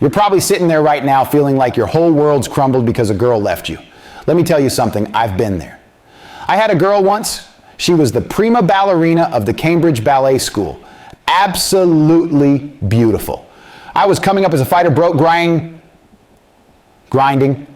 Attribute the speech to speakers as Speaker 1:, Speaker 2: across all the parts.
Speaker 1: You're probably sitting there right now feeling like your whole world's crumbled because a girl left you. Let me tell you something, I've been there. I had a girl once, she was the prima ballerina of the Cambridge Ballet School. Absolutely beautiful. I was coming up as a fighter, broke, grinding.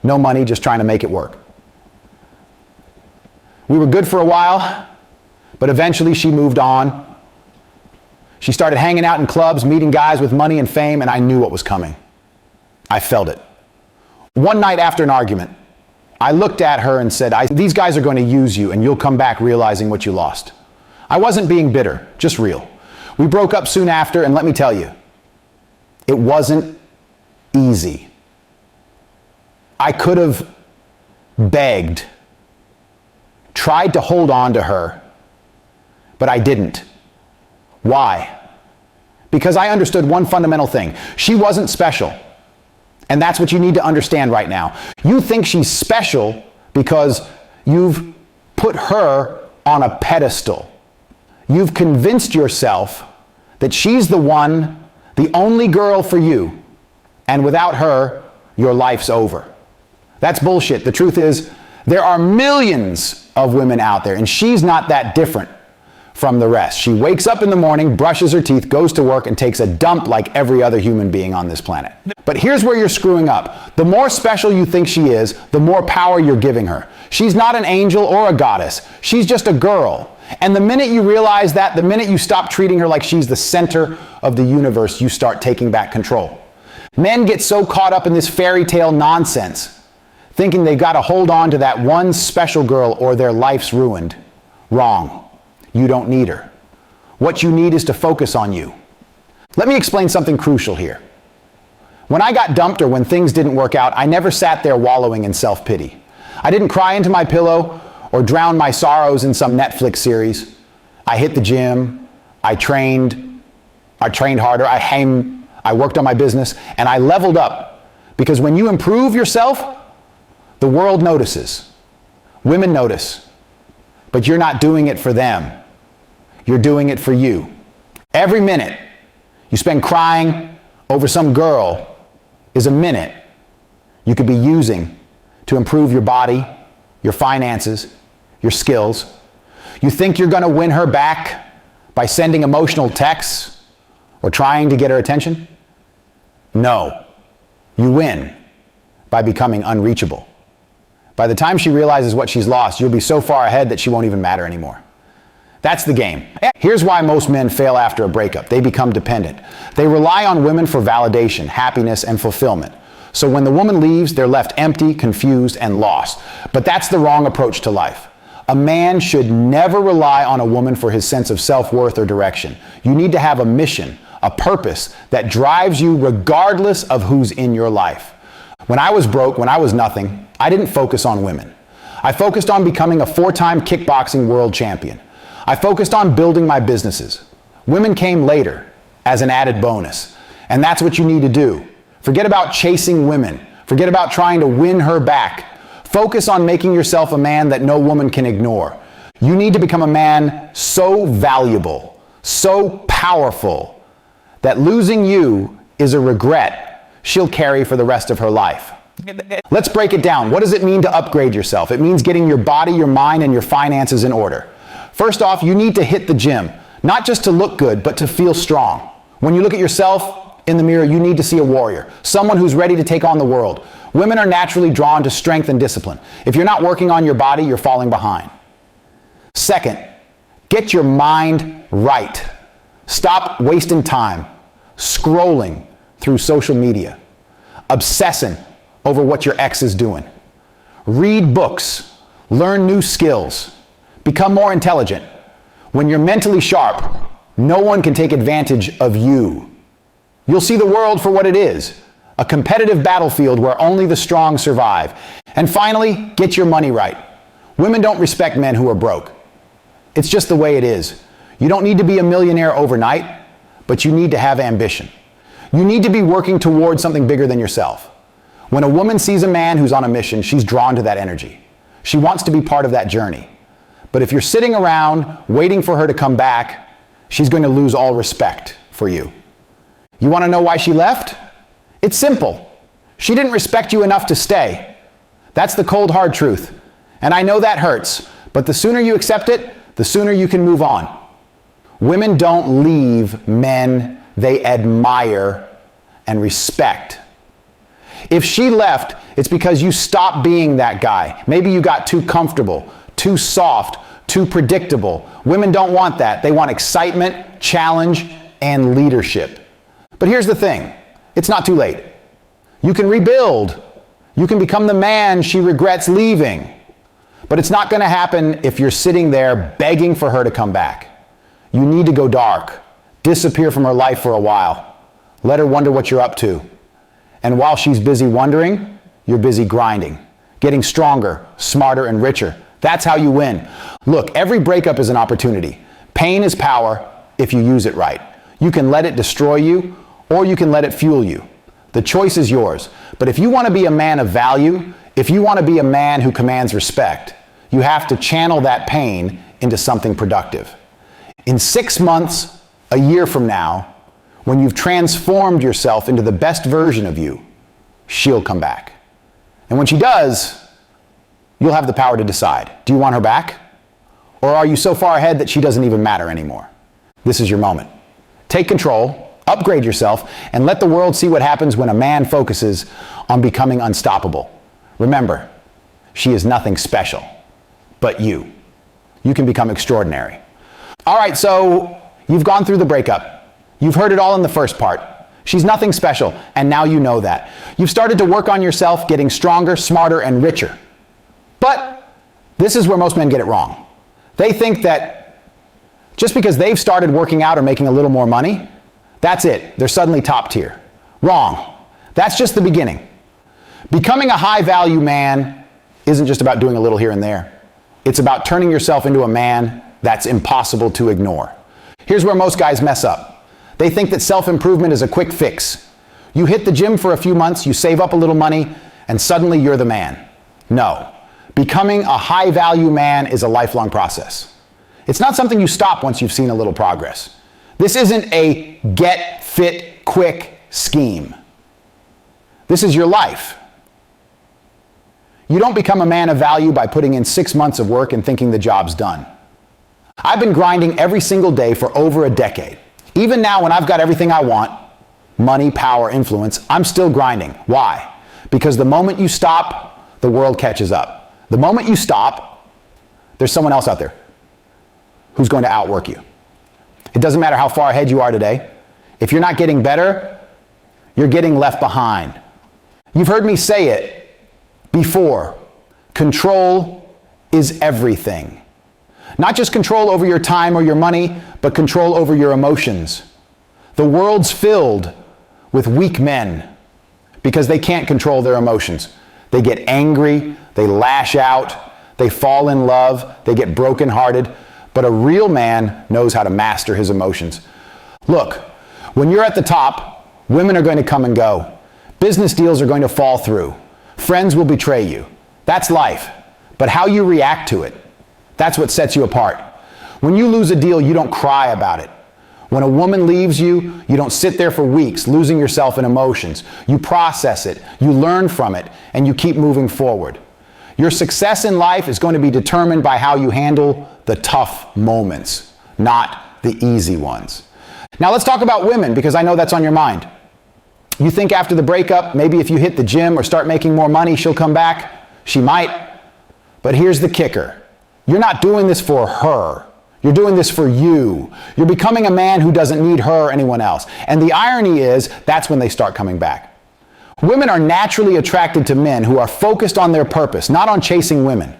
Speaker 1: No money, just trying to make it work. We were good for a while, but eventually she moved on. She started hanging out in clubs, meeting guys with money and fame, and I knew what was coming. I felt it. One night after an argument, I looked at her and said, these guys are going to use you and you'll come back realizing what you lost. I wasn't being bitter, just real. We broke up soon after, and let me tell you, it wasn't easy. I could have begged, tried to hold on to her, but I didn't. Why? Because I understood one fundamental thing. She wasn't special. And that's what you need to understand right now. You think she's special because you've put her on a pedestal. You've convinced yourself that she's the one, the only girl for you, and without her, your life's over. That's bullshit. The truth is, there are millions of women out there, and she's not that different from the rest. She wakes up in the morning, brushes her teeth, goes to work, and takes a dump like every other human being on this planet. But here's where you're screwing up. The more special you think she is, the more power you're giving her. She's not an angel or a goddess. She's just a girl. And the minute you realize that, the minute you stop treating her like she's the center of the universe, you start taking back control. Men get so caught up in this fairy tale nonsense, thinking they've got to hold on to that one special girl or their life's ruined. Wrong. You don't need her. What you need is to focus on you. Let me explain something crucial here. When I got dumped or when things didn't work out, I never sat there wallowing in self-pity. I didn't cry into my pillow or drown my sorrows in some Netflix series. I hit the gym, I trained harder, I worked on my business, and I leveled up. Because when you improve yourself, the world notices. Women notice. But you're not doing it for them. You're doing it for you. Every minute you spend crying over some girl is a minute you could be using to improve your body, your finances, your skills. You think you're going to win her back by sending emotional texts or trying to get her attention? No. You win by becoming unreachable. By the time she realizes what she's lost, you'll be so far ahead that she won't even matter anymore. That's the game. Here's why most men fail after a breakup. They become dependent. They rely on women for validation, happiness, and fulfillment. So when the woman leaves, they're left empty, confused, and lost. But that's the wrong approach to life. A man should never rely on a woman for his sense of self-worth or direction. You need to have a mission, a purpose that drives you regardless of who's in your life. When I was broke, when I was nothing, I didn't focus on women. I focused on becoming a 4-time kickboxing world champion. I focused on building my businesses. Women came later as an added bonus. And that's what you need to do. Forget about chasing women. Forget about trying to win her back. Focus on making yourself a man that no woman can ignore. You need to become a man so valuable, so powerful, that losing you is a regret she'll carry for the rest of her life. Let's break it down. What does it mean to upgrade yourself? It means getting your body, your mind, and your finances in order. First off, you need to hit the gym, not just to look good, but to feel strong. When you look at yourself in the mirror, you need to see a warrior, someone who's ready to take on the world. Women are naturally drawn to strength and discipline. If you're not working on your body, you're falling behind. Second, get your mind right. Stop wasting time scrolling through social media, obsessing over what your ex is doing. Read books, learn new skills, become more intelligent. When you're mentally sharp, no one can take advantage of you. You'll see the world for what it is, a competitive battlefield where only the strong survive. And finally, get your money right. Women don't respect men who are broke. It's just the way it is. You don't need to be a millionaire overnight, but you need to have ambition. You need to be working towards something bigger than yourself. When a woman sees a man who's on a mission, she's drawn to that energy. She wants to be part of that journey. But if you're sitting around waiting for her to come back, she's going to lose all respect for you. You want to know why she left? It's simple. She didn't respect you enough to stay. That's the cold, hard truth. And I know that hurts, but the sooner you accept it, the sooner you can move on. Women don't leave men they admire and respect. If she left, it's because you stopped being that guy. Maybe you got too comfortable, too soft, too predictable. Women don't want that. They want excitement, challenge, and leadership. But here's the thing. It's not too late. You can rebuild. You can become the man she regrets leaving. But it's not going to happen if you're sitting there begging for her to come back. You need to go dark. Disappear from her life for a while. Let her wonder what you're up to. And while she's busy wondering, you're busy grinding, getting stronger, smarter, and richer. That's how you win. Look, every breakup is an opportunity. Pain is power if you use it right. You can let it destroy you, or you can let it fuel you. The choice is yours. But if you want to be a man of value, if you want to be a man who commands respect, you have to channel that pain into something productive. In 6 months, a year from now, when you've transformed yourself into the best version of you, she'll come back. And when she does, you'll have the power to decide. Do you want her back? Or are you so far ahead that she doesn't even matter anymore? This is your moment. Take control, upgrade yourself, and let the world see what happens when a man focuses on becoming unstoppable. Remember, she is nothing special, but you. You can become extraordinary. All right, so you've gone through the breakup. You've heard it all in the first part. She's nothing special, and now you know that. You've started to work on yourself, getting stronger, smarter, and richer. But this is where most men get it wrong. They think that just because they've started working out or making a little more money, that's it. They're suddenly top tier. Wrong. That's just the beginning. Becoming a high-value man isn't just about doing a little here and there. It's about turning yourself into a man that's impossible to ignore. Here's where most guys mess up. They think that self-improvement is a quick fix. You hit the gym for a few months, you save up a little money, and suddenly you're the man. No. Becoming a high-value man is a lifelong process. It's not something you stop once you've seen a little progress. This isn't a get fit quick scheme. This is your life. You don't become a man of value by putting in 6 months of work and thinking the job's done. I've been grinding every single day for over a decade. Even now when I've got everything I want, money, power, influence, I'm still grinding. Why? Because the moment you stop, the world catches up. The moment you stop, there's someone else out there who's going to outwork you. It doesn't matter how far ahead you are today. If you're not getting better, you're getting left behind. You've heard me say it before. Control is everything. Not just control over your time or your money, but control over your emotions. The world's filled with weak men because they can't control their emotions. They get angry, they lash out, they fall in love, they get brokenhearted, but a real man knows how to master his emotions. Look, when you're at the top, women are going to come and go. Business deals are going to fall through. Friends will betray you. That's life. But how you react to it, that's what sets you apart. When you lose a deal, you don't cry about it. When a woman leaves you, you don't sit there for weeks losing yourself in emotions. You process it, you learn from it, and you keep moving forward. Your success in life is going to be determined by how you handle the tough moments, not the easy ones. Now let's talk about women, because I know that's on your mind. You think after the breakup, maybe if you hit the gym or start making more money, she'll come back? She might. But here's the kicker. You're not doing this for her. You're doing this for you. You're becoming a man who doesn't need her or anyone else. And the irony is, that's when they start coming back. Women are naturally attracted to men who are focused on their purpose, not on chasing women.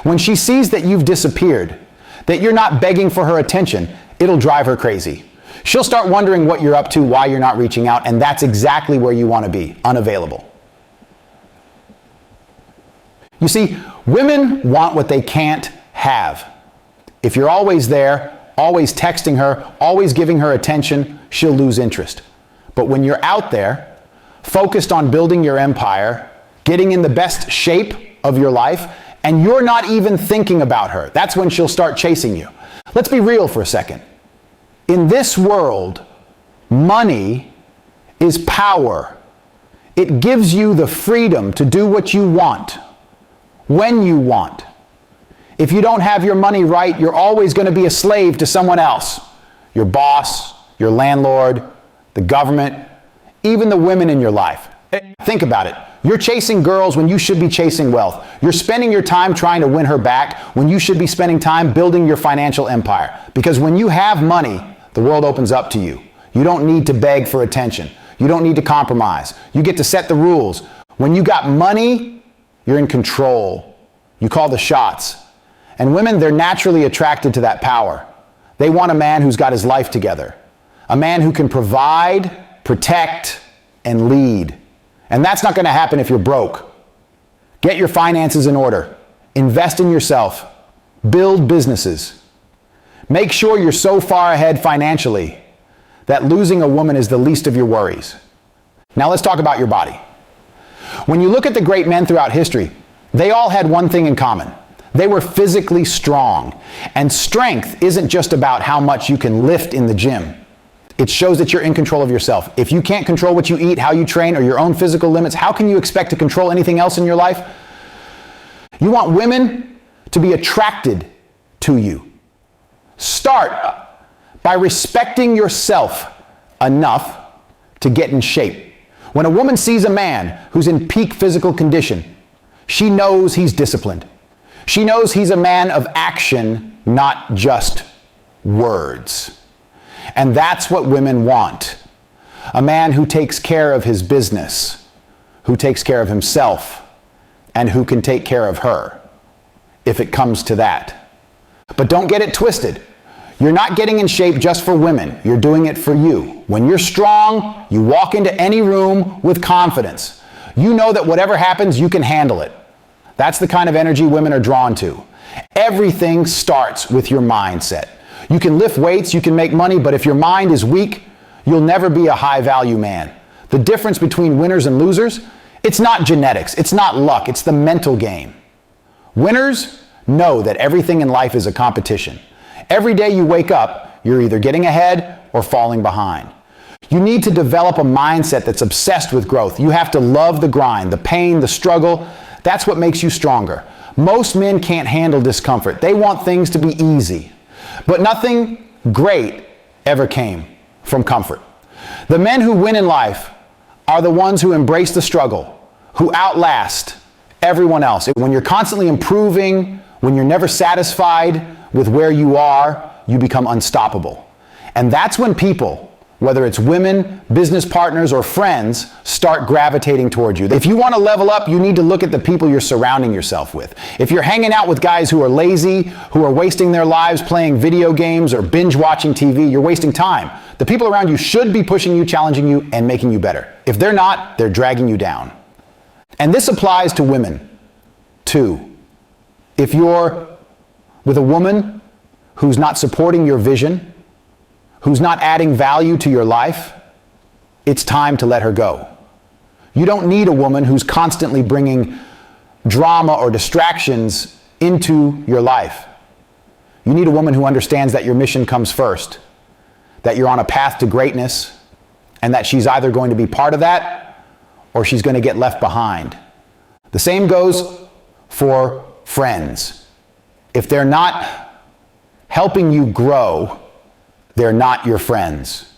Speaker 1: When she sees that you've disappeared, that you're not begging for her attention, it'll drive her crazy. She'll start wondering what you're up to, why you're not reaching out, and that's exactly where you want to be, unavailable. You see, women want what they can't have. If you're always there, always texting her, always giving her attention, she'll lose interest. But when you're out there, focused on building your empire, getting in the best shape of your life, and you're not even thinking about her, that's when she'll start chasing you. Let's be real for a second. In this world, money is power. It gives you the freedom to do what you want, when you want. If you don't have your money right, you're always going to be a slave to someone else. Your boss, your landlord, the government, even the women in your life. Think about it. You're chasing girls when you should be chasing wealth. You're spending your time trying to win her back when you should be spending time building your financial empire. Because when you have money, the world opens up to you. You don't need to beg for attention. You don't need to compromise. You get to set the rules. When you got money, you're in control. You call the shots. And women, they're naturally attracted to that power. They want a man who's got his life together. A man who can provide, protect, and lead. And that's not going to happen if you're broke. Get your finances in order. Invest in yourself. Build businesses. Make sure you're so far ahead financially that losing a woman is the least of your worries. Now let's talk about your body. When you look at the great men throughout history, they all had one thing in common. They were physically strong. And strength isn't just about how much you can lift in the gym. It shows that you're in control of yourself. If you can't control what you eat, how you train, or your own physical limits, how can you expect to control anything else in your life? You want women to be attracted to you. Start by respecting yourself enough to get in shape. When a woman sees a man who's in peak physical condition, she knows he's disciplined. She knows he's a man of action, not just words. And that's what women want. A man who takes care of his business, who takes care of himself, and who can take care of her, if it comes to that. But don't get it twisted. You're not getting in shape just for women. You're doing it for you. When you're strong, you walk into any room with confidence. You know that whatever happens, you can handle it. That's the kind of energy women are drawn to. Everything starts with your mindset. You can lift weights, you can make money, but if your mind is weak, you'll never be a high-value man. The difference between winners and losers, it's not genetics, it's not luck, it's the mental game. Winners know that everything in life is a competition. Every day you wake up, you're either getting ahead or falling behind. You need to develop a mindset that's obsessed with growth. You have to love the grind, the pain, the struggle. That's what makes you stronger. Most men can't handle discomfort. They want things to be easy. But nothing great ever came from comfort. The men who win in life are the ones who embrace the struggle, who outlast everyone else. When you're constantly improving, when you're never satisfied with where you are, you become unstoppable. And that's when people, whether it's women, business partners, or friends, start gravitating toward you. If you want to level up, you need to look at the people you're surrounding yourself with. If you're hanging out with guys who are lazy, who are wasting their lives playing video games or binge watching TV, you're wasting time. The people around you should be pushing you, challenging you, and making you better. If they're not, they're dragging you down. And this applies to women, too. If you're with a woman who's not supporting your vision, who's not adding value to your life, it's time to let her go. You don't need a woman who's constantly bringing drama or distractions into your life. You need a woman who understands that your mission comes first, that you're on a path to greatness, and that she's either going to be part of that or she's going to get left behind. The same goes for friends. If they're not helping you grow, they're not your friends.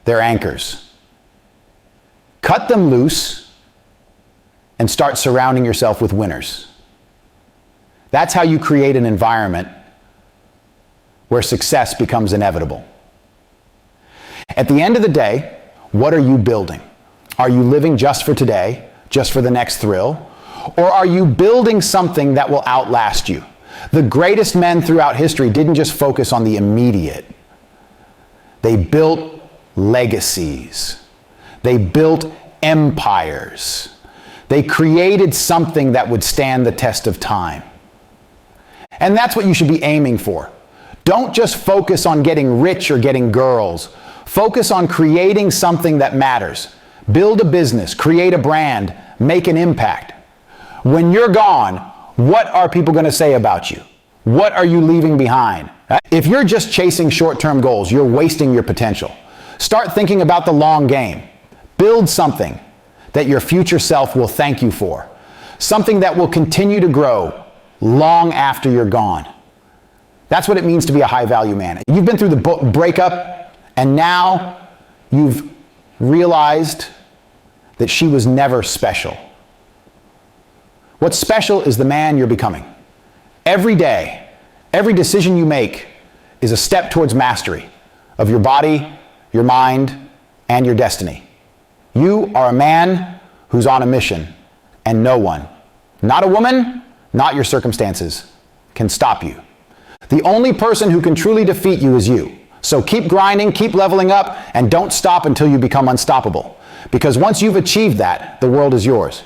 Speaker 1: They're anchors. Cut them loose and start surrounding yourself with winners. That's how you create an environment where success becomes inevitable. At the end of the day, what are you building? Are you living just for today, just for the next thrill? Or are you building something that will outlast you? The greatest men throughout history didn't just focus on the immediate. They built legacies. They built empires. They created something that would stand the test of time. And that's what you should be aiming for. Don't just focus on getting rich or getting girls. Focus on creating something that matters. Build a business, create a brand, make an impact. When you're gone, what are people going to say about you? What are you leaving behind? If you're just chasing short-term goals, you're wasting your potential. Start thinking about the long game. Build something that your future self will thank you for. Something that will continue to grow long after you're gone. That's what it means to be a high-value man. You've been through the breakup, and now you've realized that she was never special. What's special is the man you're becoming. Every day, every decision you make is a step towards mastery of your body, your mind, and your destiny. You are a man who's on a mission, and no one, not a woman, not your circumstances, can stop you. The only person who can truly defeat you is you. So keep grinding, keep leveling up, and don't stop until you become unstoppable. Because once you've achieved that, the world is yours.